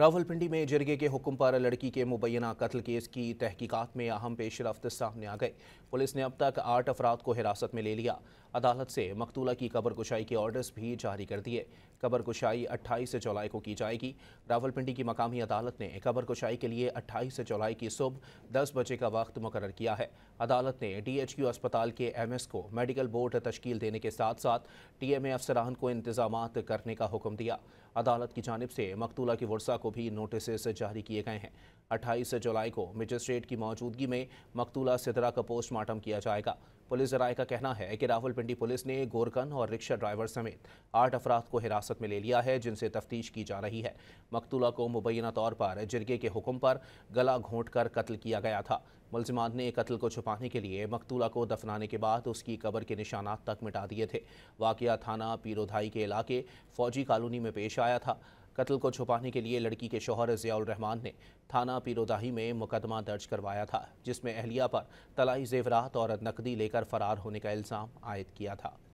रावलपिंडी में जरगे के हुक्म पर लड़की के मुबैना कत्ल केस की तहकीकात में अहम पेशरफ्त सामने आ गई। पुलिस ने अब तक 8 अफराद को हिरासत में ले लिया। अदालत से मकतूला की कब्र कुशाई के ऑर्डर्स भी जारी कर दिए। कब्र कुशाई 28 जुलाई को की जाएगी। रावलपिंडी की मकामी अदालत ने कब्र कुशाई के लिए 28 जुलाई की सुबह 10 बजे का वक्त मुकर्रर किया है। अदालत ने DHQ अस्पताल के MS को मेडिकल बोर्ड तश्कील देने के साथ साथ TMA अफसरान को इंतजामात करने का हुक्म दिया। अदालत की जानिब से मकतूला की वर्सा को भी नोटिस जारी किए गए हैं। 28 जुलाई को मजिस्ट्रेट की मौजूदगी में मकतूला सिदरा का पोस्टमार्टम किया जाएगा। पुलिस ज़राए का कहना है कि रावलपिंडी पुलिस ने गोरकन और रिक्शा ड्राइवर समेत 8 अफराद को हिरासत में ले लिया है, जिनसे तफ्तीश की जा रही है। मकतूला को मुबैना तौर पर जिरगे के हुक्म पर गला घोंट कर कत्ल किया गया था। मुल्जिमान ने कत्ल को छुपाने के लिए मकतूला को दफनाने के बाद उसकी कब्र के निशानात तक मिटा दिए थे। वाक़या थाना पीरोधाई के इलाके फौजी कॉलोनी में पेश आया था। कत्ल को छुपाने के लिए लड़की के शौहर ज़ियाउल रहमान ने थाना पीरोदाही में मुकदमा दर्ज करवाया था, जिसमें अहलिया पर तलाई जेवरात और नकदी लेकर फरार होने का इल्ज़ाम आयद किया था।